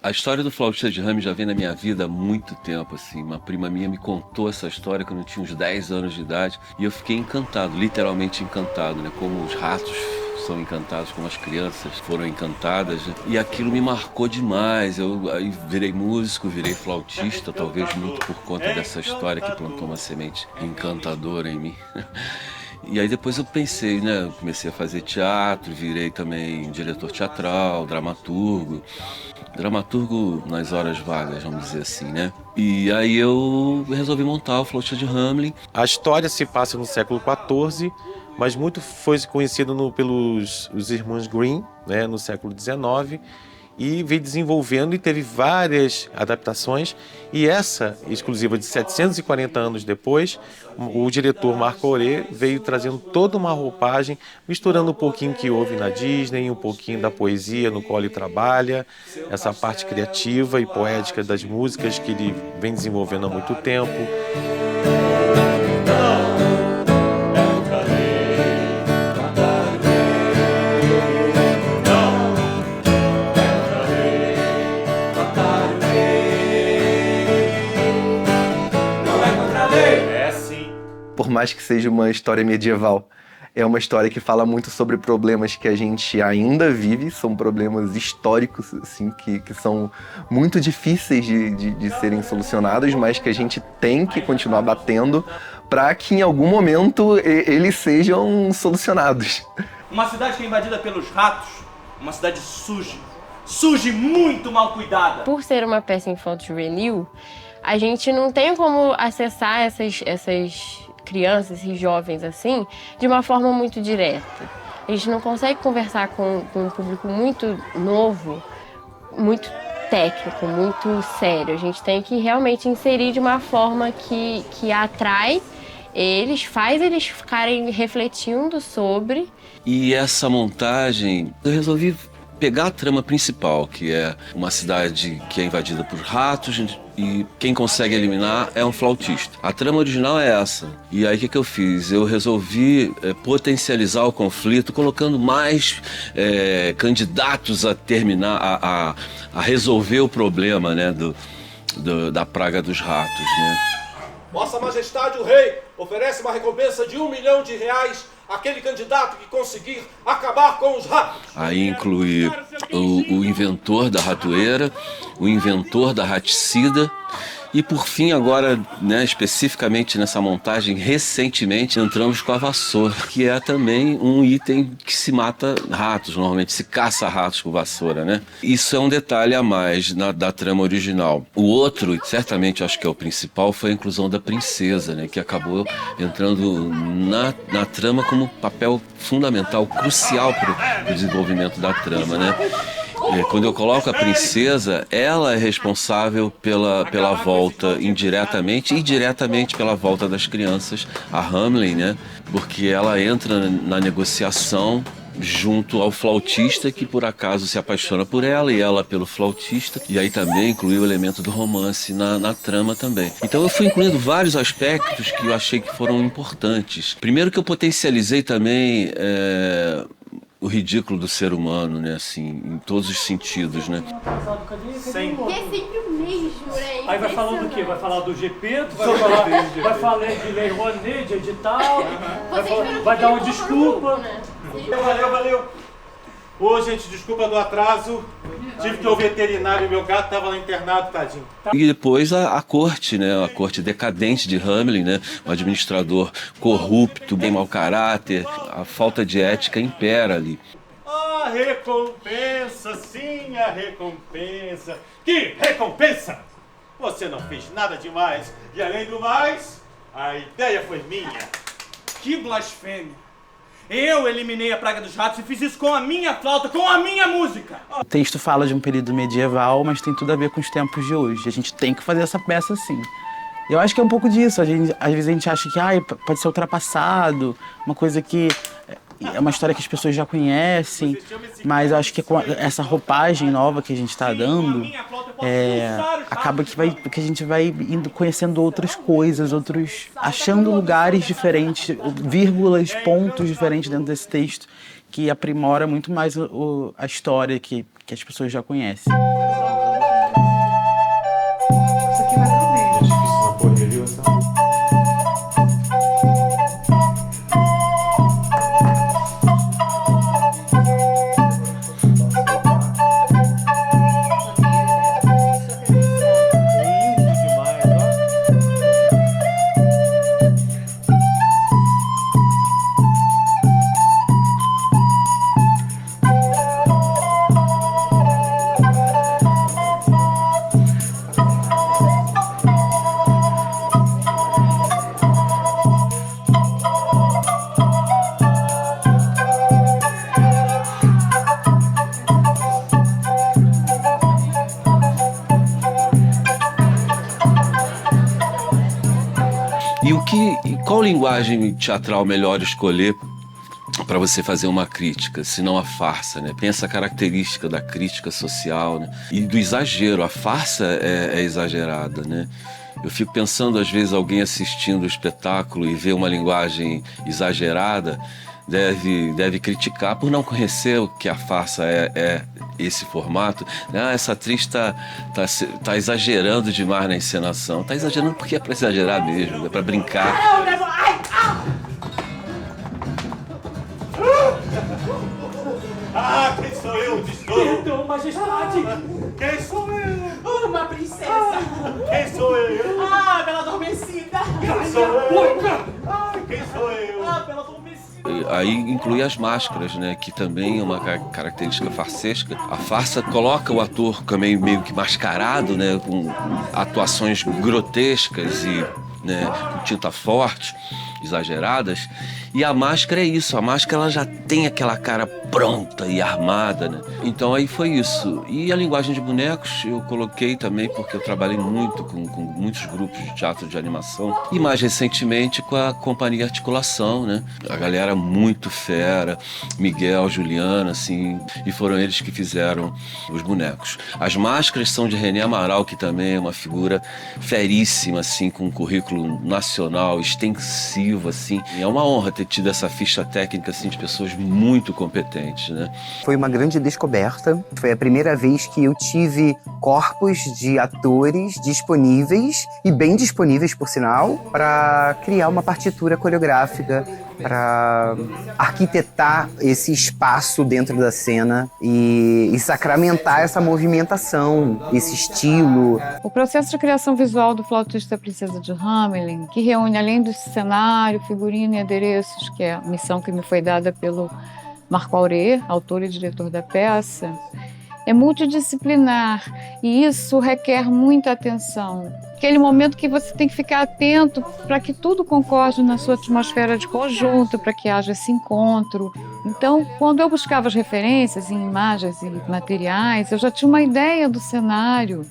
A história do flautista de Hamelin já vem na minha vida há muito tempo, assim. Uma prima minha me contou essa história quando eu tinha uns 10 anos de idade e eu fiquei encantado, literalmente encantado, né? Como os ratos são encantados, como as crianças foram encantadas, né? E aquilo me marcou demais. Eu aí virei músico, virei flautista, talvez muito por conta dessa história que plantou uma semente encantadora em mim. E aí depois eu pensei, né? Eu comecei a fazer teatro, virei também diretor teatral, dramaturgo nas horas vagas, vamos dizer assim, né? E aí eu resolvi montar o Flautista de Hamelin. A história se passa no século XIV, mas muito foi conhecido pelos os irmãos Grimm, né, no século XIX, e veio desenvolvendo e teve várias adaptações. E essa, exclusiva de 740 anos depois, o diretor Marc Auré veio trazendo toda uma roupagem, misturando um pouquinho que houve na Disney, um pouquinho da poesia no qual ele trabalha, essa parte criativa e poética das músicas que ele vem desenvolvendo há muito tempo. Por mais que seja uma história medieval, é uma história que fala muito sobre problemas que a gente ainda vive, são problemas históricos, assim, que são muito difíceis de serem solucionados, mas que a gente tem que continuar batendo para que em algum momento eles sejam solucionados. Uma cidade que é invadida pelos ratos, uma cidade suja e muito mal cuidada. Por ser uma peça infanto-juvenil, a gente não tem como acessar essas crianças, esses jovens assim, de uma forma muito direta. A gente não consegue conversar com um público muito novo, muito técnico, muito sério. A gente tem que realmente inserir de uma forma que atrai eles, faz eles ficarem refletindo sobre. E essa montagem, eu resolvi pegar a trama principal, que é uma cidade que é invadida por ratos e quem consegue eliminar é um flautista. A trama original é essa. E aí o que eu fiz? Eu resolvi potencializar o conflito, colocando mais candidatos a terminar, a resolver o problema, né, da praga dos ratos, né? Vossa Majestade o Rei oferece uma recompensa de R$1 milhão àquele candidato que conseguir acabar com os ratos. Aí inclui o inventor da ratoeira, o inventor da raticida e, por fim, agora, né, especificamente nessa montagem, recentemente entramos com a vassoura, que é também um item que se mata ratos, normalmente se caça ratos com vassoura, né? Isso é um detalhe a mais da trama original. O outro, certamente acho que é o principal, foi a inclusão da princesa, né, que acabou entrando na trama como papel fundamental, crucial para o desenvolvimento da trama, né? Quando eu coloco a princesa, ela é responsável pela volta indiretamente e diretamente pela volta das crianças a Hamelin, né? Porque ela entra na negociação junto ao flautista, que por acaso se apaixona por ela e ela pelo flautista, e aí também incluiu o elemento do romance na trama também. Então eu fui incluindo vários aspectos que eu achei que foram importantes. Primeiro que eu potencializei também o ridículo do ser humano, né, assim, em todos os sentidos, né? Sempre. E é sempre o mesmo, né? Aí vai falando do quê? Vai falar do GP, vai falar de Lei Rouanet, de edital, vai dar uma desculpa. Valeu. Ô, gente, desculpa do atraso. Tive que ir ao veterinário, meu gato estava lá internado, tadinho. E depois a corte, né? A corte decadente de Hamelin, né? Um administrador corrupto, bem mau caráter, a falta de ética impera ali. A recompensa, sim, a recompensa. Que recompensa? Você não fez nada demais. E além do mais, a ideia foi minha. Que blasfêmia! Eu eliminei a praga dos ratos e fiz isso com a minha flauta, com a minha música! O texto fala de um período medieval, mas tem tudo a ver com os tempos de hoje. A gente tem que fazer essa peça sim. Eu acho que é um pouco disso. Às vezes a gente acha que pode ser ultrapassado, uma coisa que é uma história que as pessoas já conhecem, mas eu acho que com essa roupagem nova que a gente está dando, acaba que a gente vai indo conhecendo outras coisas, achando lugares diferentes, vírgulas, pontos diferentes dentro desse texto, que aprimora muito mais a história que as pessoas já conhecem. Isso aqui vai comer. É difícil na correria, sabe? Qual linguagem teatral melhor escolher para você fazer uma crítica, se não a farsa, né? Pensa a característica da crítica social, né? E do exagero. A farsa é exagerada, né? Eu fico pensando, às vezes, alguém assistindo o espetáculo e vê uma linguagem exagerada, deve criticar por não conhecer o que a farsa é esse formato. Essa atriz tá exagerando demais na encenação. Tá exagerando porque é para exagerar mesmo, é para brincar. Ah, quem sou eu, Destoro? Perdão, majestade. Quem sou eu? Uma princesa! Quem sou eu? Ah, bela adormecida! Quem sou eu? Ai, quem sou eu? Ah, bela adormecida! Aí inclui as máscaras, né? Que também é uma característica farsesca. A farsa coloca o ator também meio que mascarado, né? Com atuações grotescas e, né, com tinta forte, exageradas. E a máscara é isso, a máscara ela já tem aquela cara pronta e armada, né? Então aí foi isso. E a linguagem de bonecos eu coloquei também porque eu trabalhei muito com muitos grupos de teatro de animação e mais recentemente com a Companhia Articulação, né? A galera muito fera, Miguel, Juliana, assim, e foram eles que fizeram os bonecos. As máscaras são de René Amaral, que também é uma figura feríssima, assim, com um currículo nacional extensivo, assim. E é uma honra ter tido essa ficha técnica, assim, de pessoas muito competentes, né? Foi uma grande descoberta. Foi a primeira vez que eu tive corpos de atores disponíveis, e bem disponíveis, por sinal, para criar uma partitura coreográfica, para arquitetar esse espaço dentro da cena e sacramentar essa movimentação, esse estilo. O processo de criação visual do Flautista da Princesa de Hamelin, que reúne, além do cenário, figurino e adereços, que é a missão que me foi dada pelo Marco Auré, autor e diretor da peça, é multidisciplinar e isso requer muita atenção. Aquele momento que você tem que ficar atento para que tudo concorde na sua atmosfera de conjunto, para que haja esse encontro. Então, quando eu buscava as referências em imagens e materiais, eu já tinha uma ideia do cenário,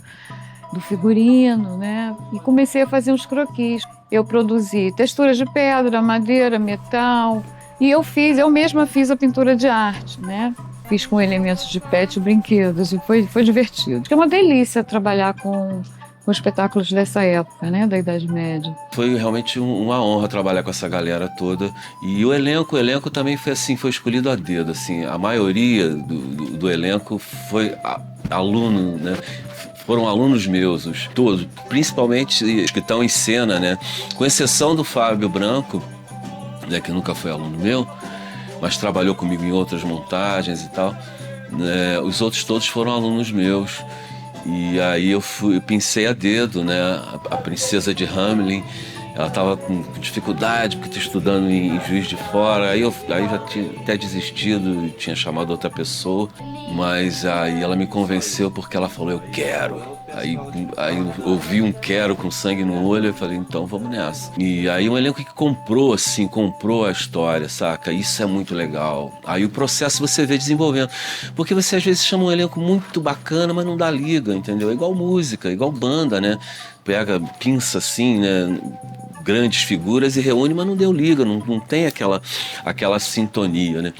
do figurino, né? E comecei a fazer uns croquis. Eu produzi texturas de pedra, madeira, metal, e eu mesma fiz a pintura de arte, né? Fiz com elementos de pet e brinquedos, e foi divertido. É uma delícia trabalhar com espetáculos dessa época, né, da Idade Média. Foi realmente uma honra trabalhar com essa galera toda. E o elenco também foi assim, foi escolhido a dedo, assim. A maioria do elenco foi aluno, né? Foram alunos meus, todos, principalmente os que estão em cena, né? Com exceção do Fábio Branco, né, que nunca foi aluno meu, mas trabalhou comigo em outras montagens e tal. Os outros todos foram alunos meus. E aí eu pensei a dedo, né? A princesa de Hamelin, ela estava com dificuldade porque estava estudando em Juiz de Fora. Aí já tinha até desistido e tinha chamado outra pessoa. Mas aí ela me convenceu porque ela falou, eu quero. Aí eu ouvi um quero com sangue no olho e falei, então vamos nessa. E aí um elenco que comprou a história, saca? Isso é muito legal. Aí o processo você vê desenvolvendo. Porque você às vezes chama um elenco muito bacana, mas não dá liga, entendeu? É igual música, igual banda, né? Pega, pinça assim, né? Grandes figuras e reúne, mas não deu liga, não tem aquela sintonia, né?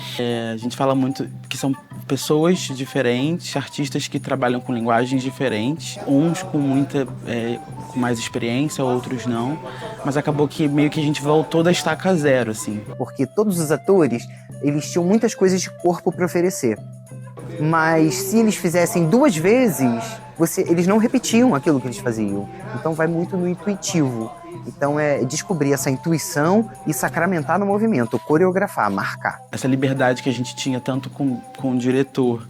A gente fala muito que são pessoas diferentes, artistas que trabalham com linguagens diferentes, uns com com mais experiência, outros não, mas acabou que meio que a gente voltou da estaca zero, assim. Porque todos os atores, eles tinham muitas coisas de corpo para oferecer, mas se eles fizessem 2 vezes, eles não repetiam aquilo que eles faziam. Então vai muito no intuitivo. Então é descobrir essa intuição e sacramentar no movimento, coreografar, marcar. Essa liberdade que a gente tinha tanto com o diretor,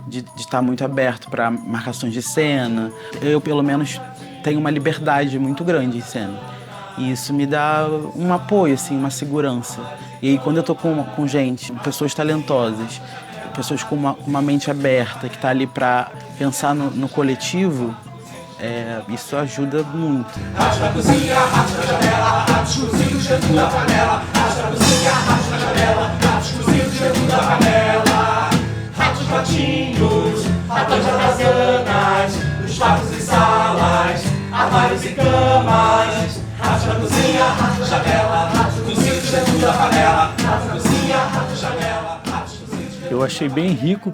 de estar muito aberto para marcações de cena. Eu, pelo menos, tenho uma liberdade muito grande em cena. E isso me dá um apoio, assim, uma segurança. E aí quando eu tô com gente, pessoas talentosas, pessoas com uma mente aberta, que está ali para pensar no coletivo, isso ajuda muito. Ratos na cozinha, ratos na janela, ratos cozidos dentro da panela. Ratos na cozinha, ratos na janela, ratos cozidos dentro da panela. Ratos patinhos, ratos ratazanas, nos quartos e salas, armários e camas. Ratos na cozinha, ratos na janela, ratos cozidos dentro da panela. Ratos na cozinha, ratos na janela, ratos cozidos dentro da panela. Eu achei bem rico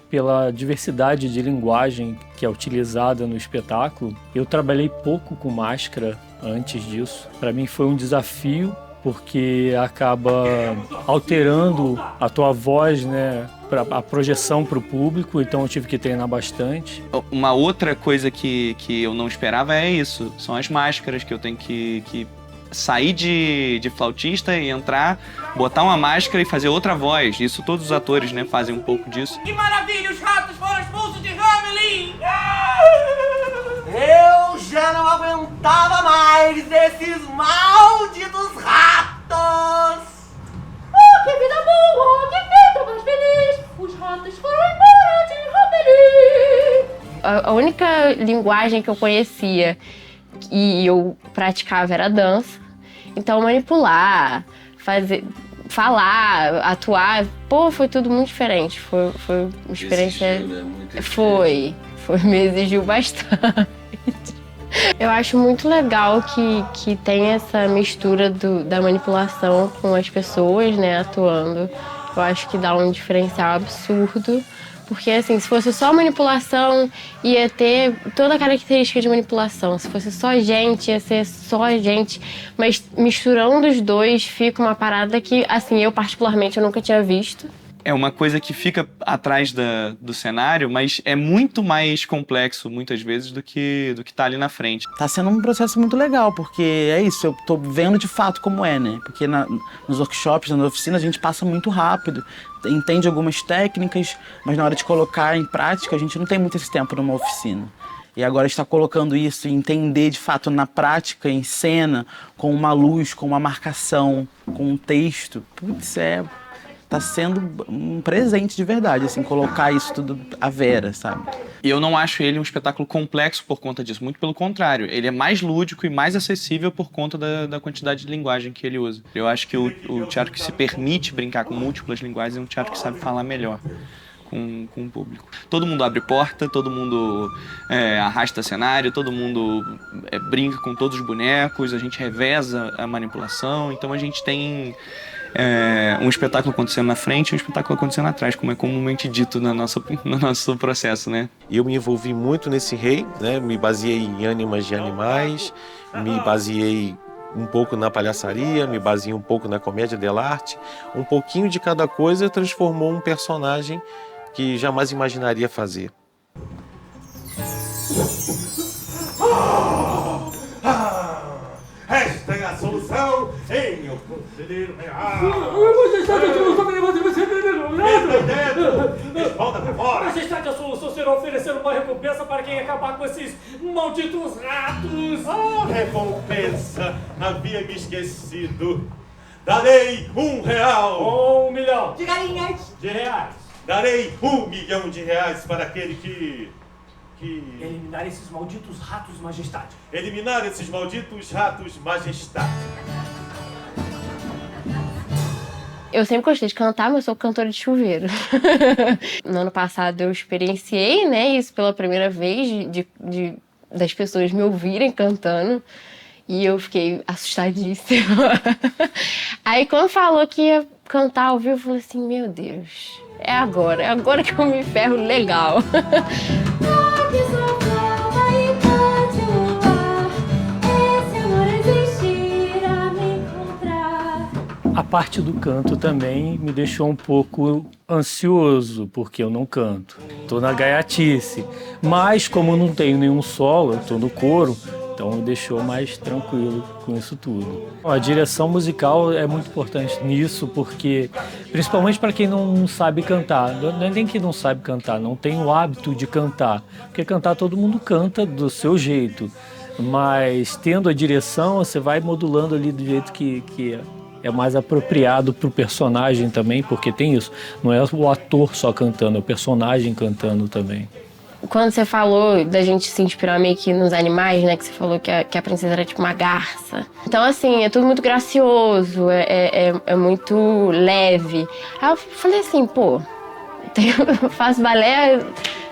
pela diversidade de linguagem que é utilizada no espetáculo. Eu trabalhei pouco com máscara antes disso. Para mim foi um desafio, porque acaba alterando a tua voz, né, a projeção para o público, então eu tive que treinar bastante. Uma outra coisa que eu não esperava é isso, são as máscaras, que eu tenho que sair de flautista e entrar, botar uma máscara e fazer outra voz. Isso todos os atores, né, fazem um pouco disso. Que maravilha, os ratos foram expulsos de Hamelin! Eu já não aguentava mais esses malditos ratos! Oh, que vida boa, que vida mais feliz! Os ratos foram embora de Hamelin! A única linguagem que eu conhecia e eu praticava era dança. Então manipular, falar, atuar, foi tudo muito diferente. Foi uma experiência. Exigiu, né? Me exigiu bastante. Eu acho muito legal que tem essa mistura da manipulação com as pessoas, né, atuando. Eu acho que dá um diferencial absurdo. Porque, assim, se fosse só manipulação, ia ter toda a característica de manipulação. Se fosse só gente, ia ser só gente. Mas misturando os dois, fica uma parada que, assim, eu particularmente eu nunca tinha visto. É uma coisa que fica atrás do cenário, mas é muito mais complexo, muitas vezes, do que tá ali na frente. Tá sendo um processo muito legal, porque é isso, eu tô vendo de fato como é, né? Porque nos workshops, nas oficinas, a gente passa muito rápido, entende algumas técnicas, mas na hora de colocar em prática, a gente não tem muito esse tempo numa oficina. E agora está colocando isso e entender de fato na prática, em cena, com uma luz, com uma marcação, com um texto. Putz, tá sendo um presente de verdade, assim, colocar isso tudo à vera, sabe? E eu não acho ele um espetáculo complexo por conta disso, muito pelo contrário. Ele é mais lúdico e mais acessível por conta da quantidade de linguagem que ele usa. Eu acho que o teatro que se permite brincar com múltiplas linguagens é um teatro que sabe falar melhor com o público. Todo mundo abre porta, todo mundo arrasta cenário, todo mundo brinca com todos os bonecos, a gente reveza a manipulação, então a gente tem um espetáculo acontecendo na frente e um espetáculo acontecendo atrás, como é comumente dito no nosso processo, né? Eu me envolvi muito nesse rei, né? Me baseei em Ânimas de Animais, me baseei um pouco na palhaçaria, me baseei um pouco na comédia dell'arte. Um pouquinho de cada coisa transformou um personagem que jamais imaginaria fazer. Esta é a solução em meu conselheiro real. Você está de solução em você, Entendido? volta pra fora! Majestade, a solução será oferecer uma recompensa para quem acabar com esses malditos ratos! Ah, recompensa! Havia me esquecido. Darei R$1. Ou 1 milhão. De galinhas. De reais. Darei R$1 milhão para aquele que... Eliminar esses malditos ratos, majestade. Eliminar esses malditos ratos, majestade. Eu sempre gostei de cantar, mas eu sou cantora de chuveiro. No ano passado eu experienciei, né, isso pela primeira vez, das pessoas me ouvirem cantando. E eu fiquei assustadíssima. Aí quando falou que ia cantar ao vivo, eu falei assim, meu Deus, é agora que eu me ferro legal. A parte do canto também me deixou um pouco ansioso, porque eu não canto. Tô na gaiatice. Mas como eu não tenho nenhum solo, eu tô no coro, então me deixou mais tranquilo com isso tudo. A direção musical é muito importante nisso, porque principalmente para quem não sabe cantar, não é nem que não sabe cantar, não tem o hábito de cantar, porque cantar todo mundo canta do seu jeito, mas tendo a direção você vai modulando ali do jeito que é mais apropriado para o personagem também, porque tem isso, não é o ator só cantando, é o personagem cantando também. Quando você falou da gente se inspirar meio que nos animais, né? Que você falou que a princesa era tipo uma garça. Então, assim, é tudo muito gracioso, é muito leve. Aí eu falei assim, pô, eu faço balé,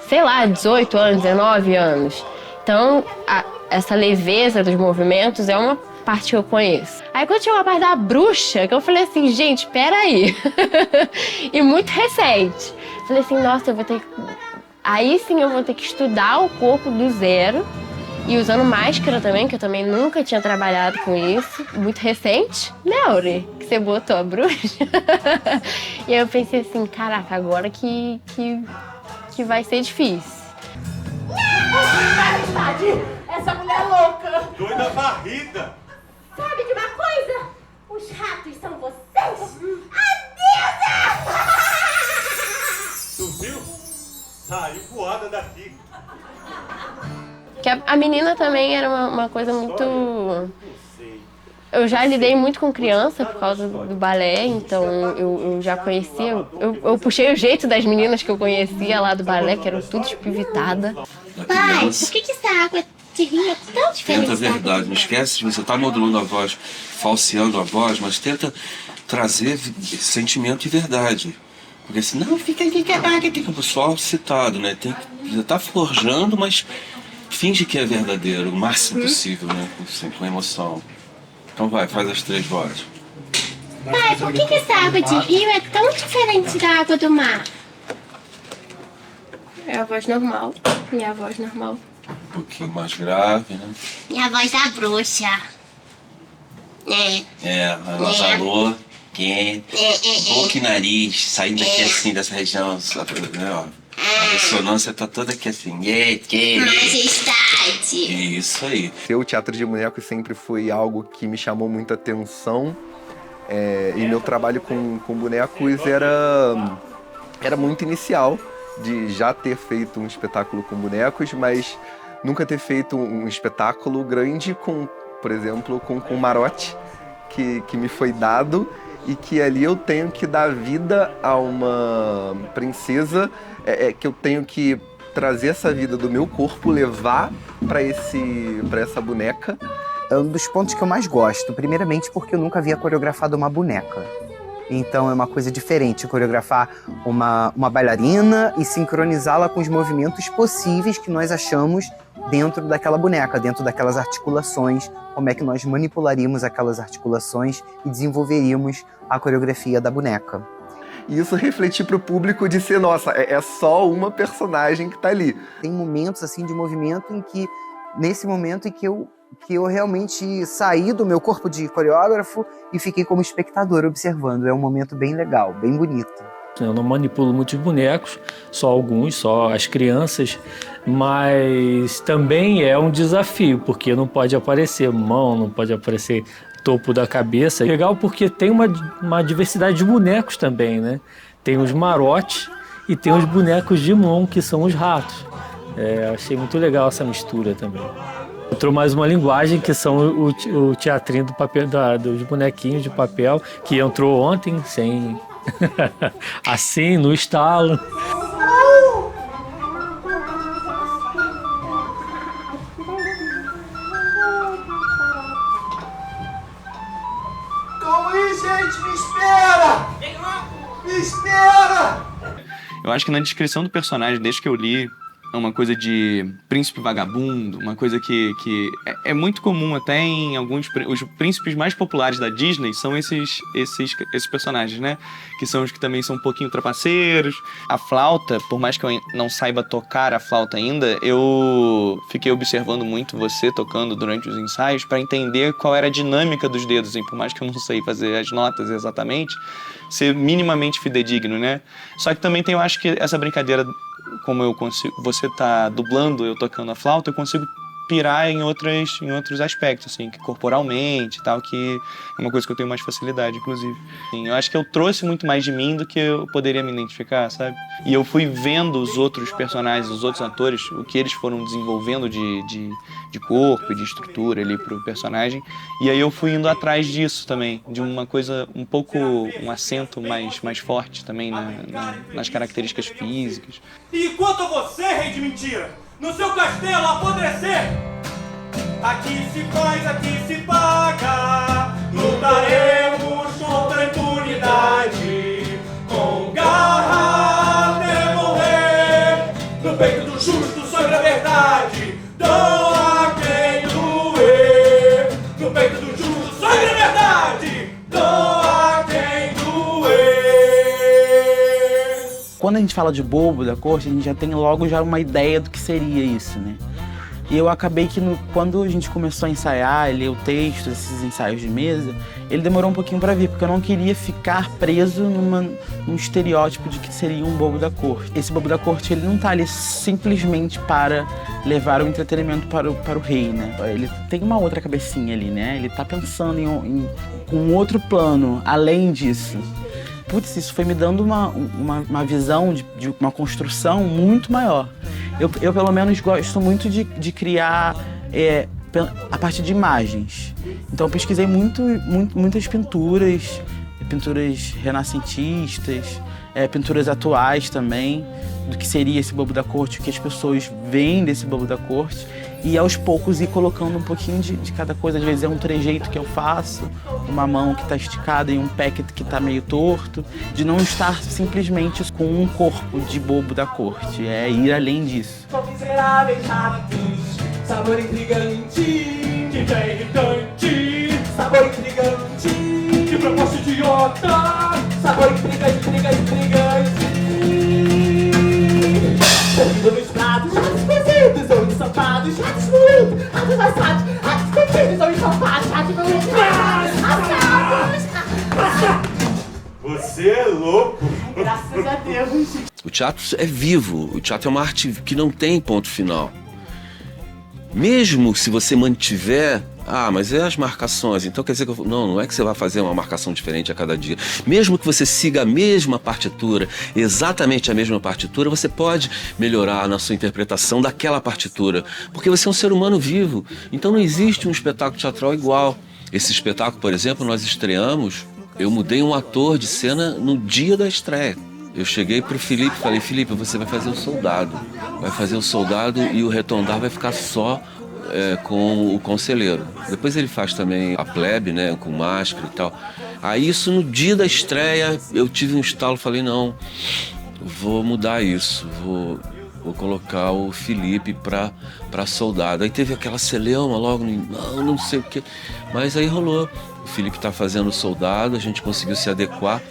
sei lá, 18 anos, 19 anos. Então, essa leveza dos movimentos é uma parte que eu conheço. Aí quando chegou a parte da bruxa, que eu falei assim, gente, peraí. E muito recente. Falei assim, nossa, eu vou ter que... Aí sim eu vou ter que estudar o corpo do zero. E usando máscara também, que eu também nunca tinha trabalhado com isso. Muito recente, né, Aure? Que você botou a bruxa. E aí eu pensei assim, caraca, agora que vai ser difícil. Majestade, essa mulher é louca. Doida varrida. Sabe de uma coisa? Os ratos são vocês. Adeus! Tu viu? Saiu voada daqui. Que a menina também era uma coisa muito... Eu já lidei muito com criança por causa do balé, então eu já conhecia... Eu puxei o jeito das meninas que eu conhecia lá do balé, que eram tudo espivitada. Pai, por que essa água de vinho é tão diferente? Tenta a verdade, não esquece, você está modulando a voz, falseando a voz, mas tenta trazer sentimento e verdade. Porque senão fica o pessoal citado, né? Já tá forjando, mas finge que é verdadeiro, o máximo possível, né? Com emoção. Então vai, faz as 3 vozes. Pai, por que essa água de rio é tão diferente da água do mar? É a voz normal. E a voz normal. Um pouquinho mais grave, né? E a voz da bruxa. A nossa alô, boca e nariz, saindo aqui assim dessa região, né, ó. A ressonância tá toda aqui assim. Majestade. Isso aí. O teatro de bonecos sempre foi algo que me chamou muita atenção. E meu trabalho com bonecos era muito inicial, de já ter feito um espetáculo com bonecos, mas nunca ter feito um espetáculo grande com, por exemplo, com Marote, que me foi dado, e que ali eu tenho que dar vida a uma princesa, que eu tenho que trazer essa vida do meu corpo, levar para essa boneca. É um dos pontos que eu mais gosto, primeiramente porque eu nunca havia coreografado uma boneca. Então é uma coisa diferente coreografar uma bailarina e sincronizá-la com os movimentos possíveis que nós achamos dentro daquela boneca, dentro daquelas articulações, como é que nós manipularíamos aquelas articulações e desenvolveríamos a coreografia da boneca. E isso refletir para o público de ser, nossa, é só uma personagem que está ali. Tem momentos assim de movimento em que, nesse momento em que eu realmente saí do meu corpo de coreógrafo e fiquei como espectador observando. É um momento bem legal, bem bonito. Eu não manipulo muitos bonecos, só alguns, só as crianças, mas também é um desafio, porque não pode aparecer mão, não pode aparecer topo da cabeça. É legal porque tem uma diversidade de bonecos também, né? Tem os marotes, E tem os bonecos de mão, que são os ratos. Achei muito legal essa mistura também. Entrou mais uma linguagem, que são o teatrinho do papel, dos bonequinhos de papel, que entrou ontem, sem assim, no estalo. Calma aí, gente, me espera! Me espera! Eu acho que na descrição do personagem, desde que eu li, é uma coisa de príncipe vagabundo, uma coisa que é muito comum até em alguns... Os príncipes mais populares da Disney são esses personagens, né? Que são os que também são um pouquinho trapaceiros. A flauta, por mais que eu não saiba tocar a flauta ainda, eu fiquei observando muito você tocando durante os ensaios para entender qual era a dinâmica dos dedos, hein? Por mais que eu não sei fazer as notas exatamente, ser minimamente fidedigno, né? Só que também tem, eu acho que essa brincadeira, como eu consigo, você tá dublando eu tocando a flauta, eu consigo pirar em outros aspectos, assim, que corporalmente e tal, que é uma coisa que eu tenho mais facilidade, inclusive. Assim, eu acho que eu trouxe muito mais de mim do que eu poderia me identificar, sabe? E eu fui vendo os outros personagens, os outros atores, o que eles foram desenvolvendo de corpo e de estrutura ali pro personagem, e aí eu fui indo atrás disso também, de uma coisa um pouco, um acento mais forte também nas características físicas. E quanto a você, rei de mentira, no seu castelo apodrecer, aqui se faz, aqui se paga, lutaremos contra a impunidade, com garra até morrer, no peito do justo sobre a verdade, doa quem doer, no peito do justo sobre a verdade, doa quem doer. Quando a gente fala de bobo da corte, a gente já tem logo uma ideia do que seria isso, né? E eu acabei que quando a gente começou a ensaiar, ler o texto, esses ensaios de mesa, ele demorou um pouquinho para vir, porque eu não queria ficar preso num estereótipo de que seria um bobo da corte. Esse bobo da corte, ele não tá ali simplesmente para levar o entretenimento para o rei, né? Ele tem uma outra cabecinha ali, né? Ele tá pensando com um outro plano, além disso. Putz, isso foi me dando uma visão de uma construção muito maior. Eu pelo menos, gosto muito de criar a partir de imagens. Então, eu pesquisei muitas pinturas renascentistas, pinturas atuais também, do que seria esse bobo da corte, o que as pessoas veem desse bobo da corte, e aos poucos ir colocando um pouquinho de cada coisa. Às vezes é um trejeito que eu faço, uma mão que está esticada e um pé que está meio torto, de não estar simplesmente com um corpo de bobo da corte, é ir além disso. Com miseráveis ratos, sabor intrigante, que é irritante, sabor intrigante, que proposta idiota, sabor intrigante, intrigante. Comida nos pratos, ratos cozidos ou ensopados, ratos moídos, ratos assados, ratos cozidos ou ensopados, ratos moídos, assados. Você é louco. Graças a Deus. O teatro é vivo, o teatro é uma arte que não tem ponto final. Mesmo se você mantiver... mas é as marcações, então quer dizer que... Não é que você vai fazer uma marcação diferente a cada dia. Mesmo que você siga a mesma partitura, exatamente a mesma partitura, você pode melhorar na sua interpretação daquela partitura, porque você é um ser humano vivo, então não existe um espetáculo teatral igual. Esse espetáculo, por exemplo, nós estreamos, eu mudei um ator de cena no dia da estreia. Eu cheguei pro Felipe e falei, Felipe, você vai fazer o soldado. Vai fazer o soldado e o retondar vai ficar só com o conselheiro. Depois ele faz também a plebe, né, com máscara e tal. Aí isso no dia da estreia eu tive um estalo, falei, não, vou mudar isso, vou colocar o Felipe pra soldado. Aí teve aquela celeuma logo, não sei o que, mas aí rolou. O Felipe tá fazendo o soldado, a gente conseguiu se adequar.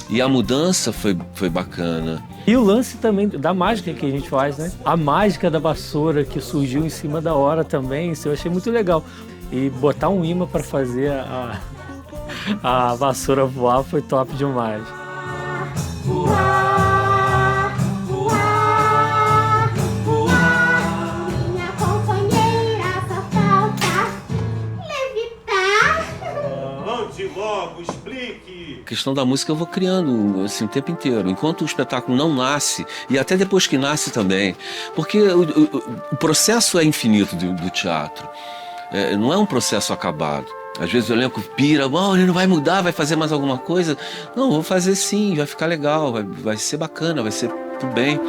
E a mudança foi bacana. E o lance também da mágica que a gente faz, né? A mágica da vassoura que surgiu em cima da hora também, isso eu achei muito legal. E botar um imã para fazer a vassoura voar foi top demais. Minha companheira só falta levitar. Ande logo, explique. questão da música eu vou criando assim, o tempo inteiro. Enquanto o espetáculo não nasce, e até depois que nasce também. Porque o processo é infinito do teatro. Não é um processo acabado. Às vezes o elenco pira, ele não vai mudar, vai fazer mais alguma coisa. Não, vou fazer sim, vai ficar legal, vai ser bacana, vai ser tudo bem.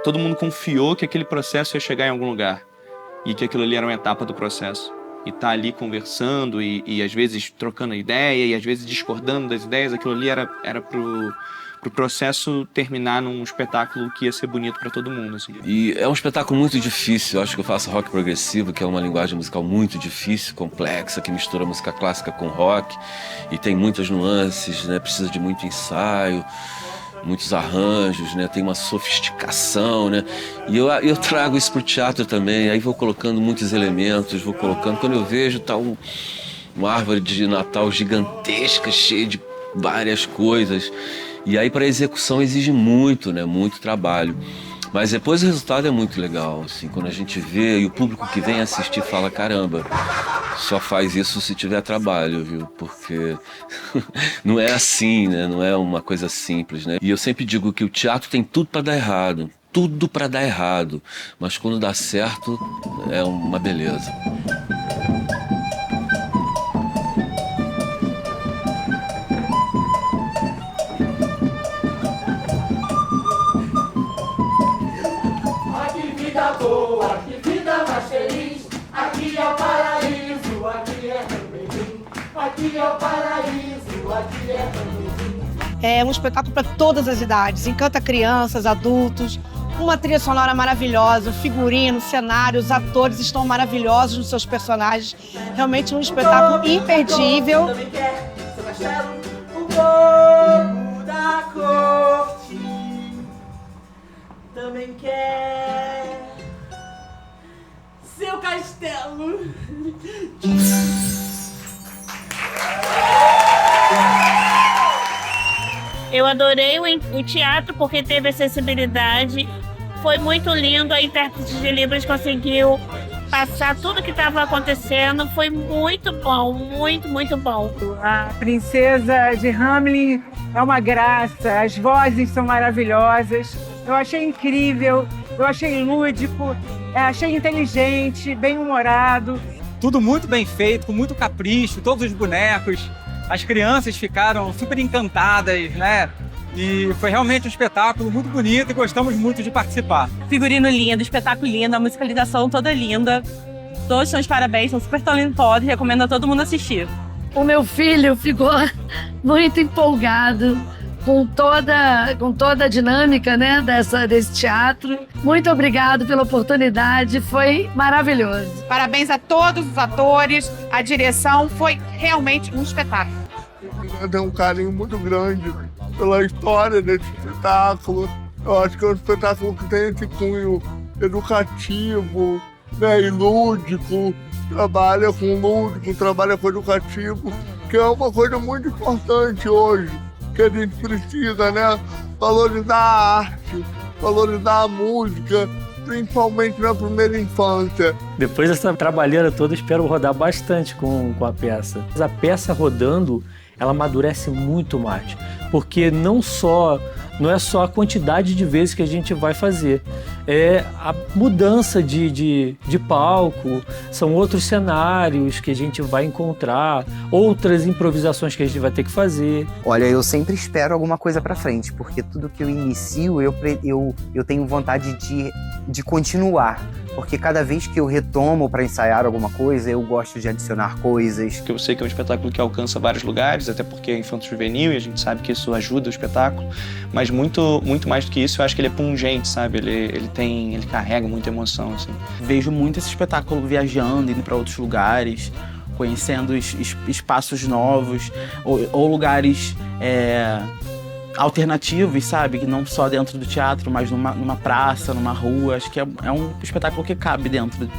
Todo mundo confiou que aquele processo ia chegar em algum lugar e que aquilo ali era uma etapa do processo. E tá ali conversando e às vezes trocando ideia e às vezes discordando das ideias, aquilo ali era pro processo terminar num espetáculo que ia ser bonito para todo mundo. Assim. E é um espetáculo muito difícil. Eu acho que eu faço rock progressivo, que é uma linguagem musical muito difícil, complexa, que mistura música clássica com rock e tem muitas nuances, né? Precisa de muito ensaio, muitos arranjos, né? Tem uma sofisticação, né? E eu trago isso pro teatro também, aí vou colocando muitos elementos, vou colocando... Quando eu vejo, tá uma árvore de Natal gigantesca, cheia de várias coisas. E aí para execução exige muito, né? Muito trabalho. Mas depois o resultado é muito legal, assim, quando a gente vê e o público que vem assistir fala, caramba, só faz isso se tiver trabalho, viu? Porque não é assim, né? Não é uma coisa simples, né? E eu sempre digo que o teatro tem tudo para dar errado, tudo para dar errado, mas quando dá certo é uma beleza. Boa, que vida mais feliz. Aqui é o paraíso, aqui é Rambemim. Aqui é o paraíso, aqui é Rambemim. É um espetáculo para todas as idades, encanta crianças, adultos, uma trilha sonora maravilhosa, figurino, cenário, os atores estão maravilhosos nos seus personagens. Realmente um espetáculo imperdível. Também quer seu castelo, o povo da corte. Também quer seu castelo. Eu adorei o teatro porque teve acessibilidade. Foi muito lindo, a intérprete de Libras conseguiu passar tudo o que estava acontecendo. Foi muito bom, muito, muito bom. A princesa de Hamelin é uma graça, as vozes são maravilhosas. Eu achei incrível, eu achei lúdico, achei inteligente, bem-humorado. Tudo muito bem feito, com muito capricho, todos os bonecos. As crianças ficaram super encantadas, né? E foi realmente um espetáculo muito bonito e gostamos muito de participar. Figurino lindo, espetáculo lindo, a musicalização toda linda. Todos são de parabéns, são super talentosos, recomendo a todo mundo assistir. O meu filho ficou muito empolgado com toda a dinâmica, né, desse teatro. Muito obrigado pela oportunidade, foi maravilhoso. Parabéns a todos os atores, a direção, foi realmente um espetáculo. Eu tenho um carinho muito grande pela história desse espetáculo. Eu acho que é um espetáculo que tem esse cunho educativo, né, e lúdico, trabalha com lúdico, trabalha com educativo, que é uma coisa muito importante hoje, que a gente precisa, né, valorizar a arte, valorizar a música, principalmente na primeira infância. Depois dessa trabalheira toda, espero rodar bastante com a peça. A peça rodando, ela amadurece muito mais, porque não é só a quantidade de vezes que a gente vai fazer, é a mudança de palco, são outros cenários que a gente vai encontrar, outras improvisações que a gente vai ter que fazer. Olha, eu sempre espero alguma coisa pra frente, porque tudo que eu inicio, eu tenho vontade de continuar. Porque cada vez que eu retomo para ensaiar alguma coisa, eu gosto de adicionar coisas. Eu sei que é um espetáculo que alcança vários lugares, até porque é infanto-juvenil e a gente sabe que isso ajuda o espetáculo. Mas muito, muito mais do que isso, eu acho que ele é pungente, sabe? Ele carrega muita emoção, assim. Vejo muito esse espetáculo viajando, indo para outros lugares, conhecendo espaços novos ou lugares alternativos, sabe? Que não só dentro do teatro, mas numa praça, numa rua. Acho que é um espetáculo que cabe dentro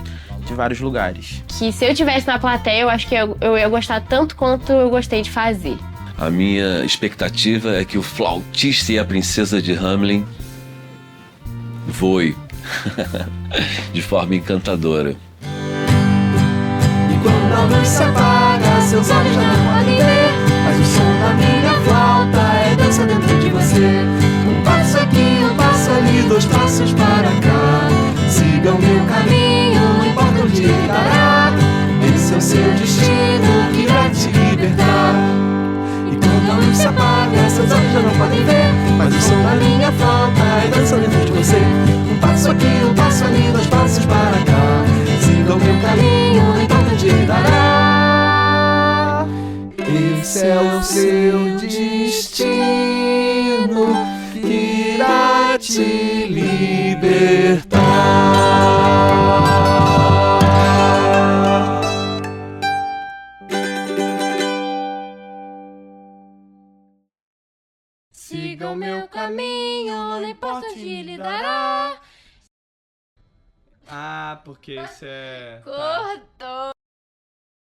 de vários lugares. Que se eu estivesse na plateia, eu acho que eu ia gostar tanto quanto eu gostei de fazer. A minha expectativa é que o flautista e a princesa de Hamelin voem de forma encantadora. E quando a luz se apaga, seus olhos já não podem ver, mas o som da minha flauta é dança dentro de você. Um passo aqui, um passo ali, 2 passos para cá. Siga o meu caminho, não importa onde ele dará. Esse é o seu destino que irá te libertar. E quando a luz se apaga, seus olhos já não podem ver, mas o som da minha flauta é dança dentro de você. Um passo aqui, um passo ali, 2 passos para cá. Siga o meu caminho, não importa onde ele dará. Esse é o seu destino que irá te libertar. Siga o meu caminho, não importa onde ele dará. Ah, porque isso é... Cor...